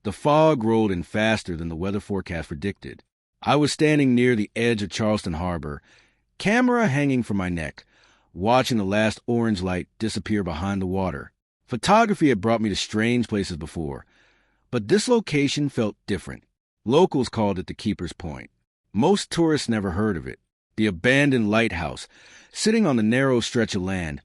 The fog rolled in faster than the weather forecast predicted. I was standing near the edge of Charleston Harbor, camera hanging from my neck, watching the last orange light disappear behind the water. Photography had brought me to strange places before, but this location felt different. Locals called it the Keeper's Point. Most tourists never heard of it. The abandoned lighthouse, sitting on the narrow stretch of land,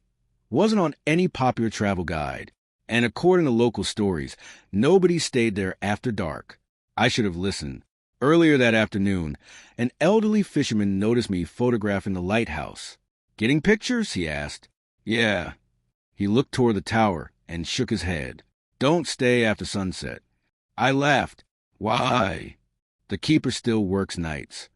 wasn't on any popular travel guide. And according to local stories, nobody stayed there after dark. I should have listened. Earlier that afternoon, an elderly fisherman noticed me photographing the lighthouse. "Getting pictures?" he asked. "Yeah." He looked toward the tower and shook his head. "Don't stay after sunset." I laughed. "Why?" "The keeper still works nights."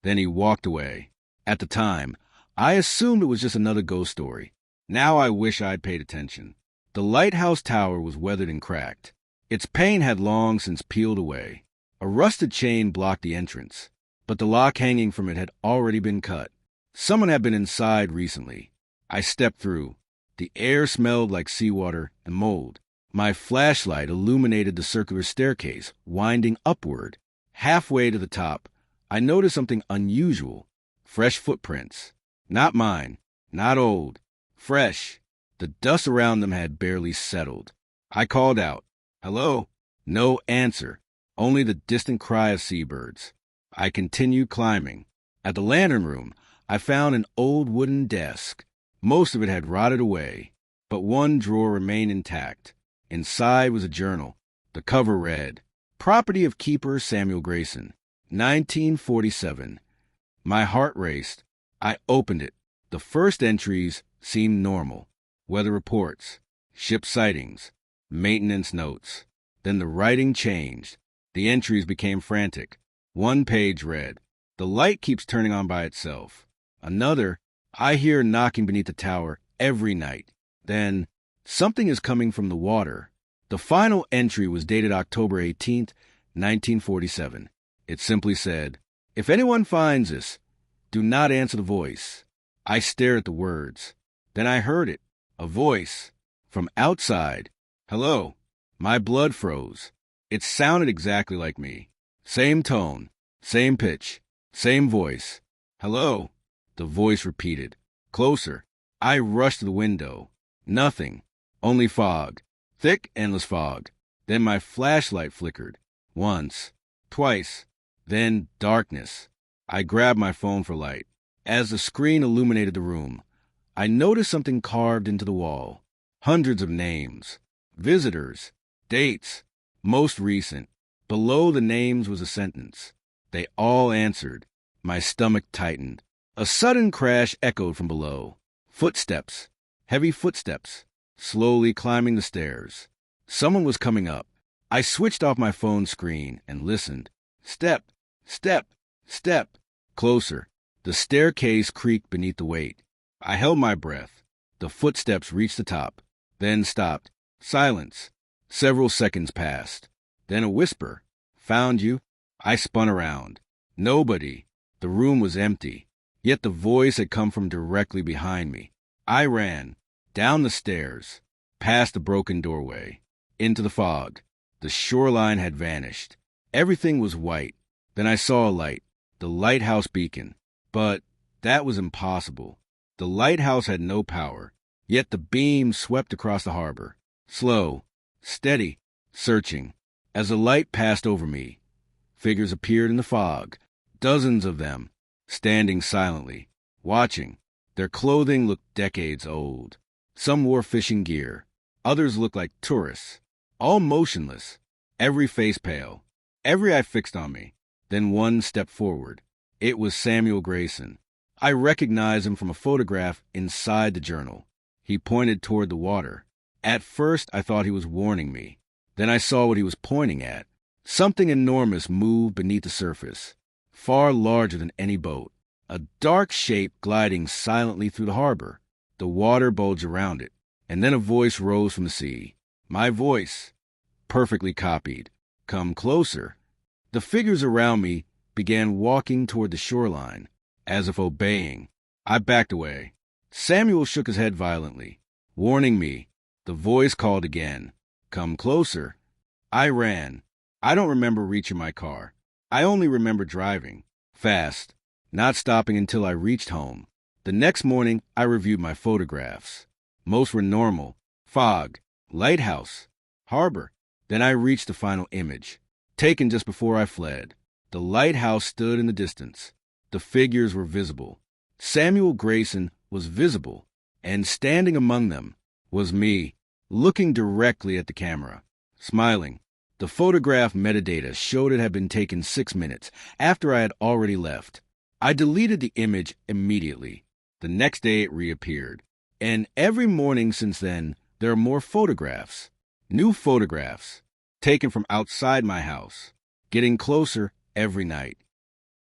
Then he walked away. At the time, I assumed it was just another ghost story. Now I wish I'd paid attention. The lighthouse tower was weathered and cracked. Its paint had long since peeled away. A rusted chain blocked the entrance, but the lock hanging from it had already been cut. Someone had been inside recently. I stepped through. The air smelled like seawater and mold. My flashlight illuminated the circular staircase, winding upward. Halfway to the top, I noticed something unusual. Fresh footprints. Not mine. Not old. Fresh. The dust around them had barely settled. I called out, "Hello?" No answer, only the distant cry of seabirds. I continued climbing. At the lantern room, I found an old wooden desk. Most of it had rotted away, but one drawer remained intact. Inside was a journal. The cover read, "Property of Keeper Samuel Grayson, 1947. My heart raced. I opened it. The first entries seemed normal. Weather reports, ship sightings, maintenance notes. Then the writing changed. The entries became frantic. One page read, "The light keeps turning on by itself." Another, "I hear knocking beneath the tower every night." Then, "Something is coming from the water." The final entry was dated October 18th, 1947. It simply said, "If anyone finds this, do not answer the voice." I stared at the words. Then I heard it. A voice. From outside. "Hello." My blood froze. It sounded exactly like me. Same tone. Same pitch. Same voice. "Hello." The voice repeated. Closer. I rushed to the window. Nothing. Only fog. Thick, endless fog. Then my flashlight flickered. Once. Twice. Then darkness. I grabbed my phone for light. As the screen illuminated the room, I noticed something carved into the wall. Hundreds of names. Visitors. Dates. Most recent. Below the names was a sentence. They all answered. My stomach tightened. A sudden crash echoed from below. Footsteps. Heavy footsteps. Slowly climbing the stairs. Someone was coming up. I switched off my phone screen and listened. Step. Step. Step. Closer. The staircase creaked beneath the weight. I held my breath. The footsteps reached the top, then stopped. Silence. Several seconds passed. Then a whisper. "Found you." I spun around. Nobody. The room was empty. Yet the voice had come from directly behind me. I ran. Down the stairs. Past the broken doorway. Into the fog. The shoreline had vanished. Everything was white. Then I saw a light. The lighthouse beacon. But that was impossible. The lighthouse had no power, yet the beam swept across the harbor. Slow, steady, searching. As the light passed over me, figures appeared in the fog, dozens of them, standing silently, watching. Their clothing looked decades old. Some wore fishing gear. Others looked like tourists, all motionless, every face pale, every eye fixed on me. Then one stepped forward. It was Samuel Grayson. I recognized him from a photograph inside the journal. He pointed toward the water. At first, I thought he was warning me. Then I saw what he was pointing at. Something enormous moved beneath the surface, far larger than any boat. A dark shape gliding silently through the harbor. The water bulged around it, and then a voice rose from the sea. My voice, perfectly copied. "Come closer." The figures around me began walking toward the shoreline, as if obeying. I backed away. Samuel shook his head violently, warning me. The voice called again. "Come closer." I ran. I don't remember reaching my car. I only remember driving fast, not stopping until I reached home. The next morning, I reviewed my photographs. Most were normal: fog, lighthouse, harbor. Then I reached the final image, taken just before I fled. The lighthouse stood in the distance. The figures were visible. Samuel Grayson was visible, and standing among them was me, looking directly at the camera, smiling. The photograph metadata showed it had been taken 6 minutes after I had already left. I deleted the image immediately. The next day it reappeared. And every morning since then, there are more photographs. New photographs, taken from outside my house, getting closer every night.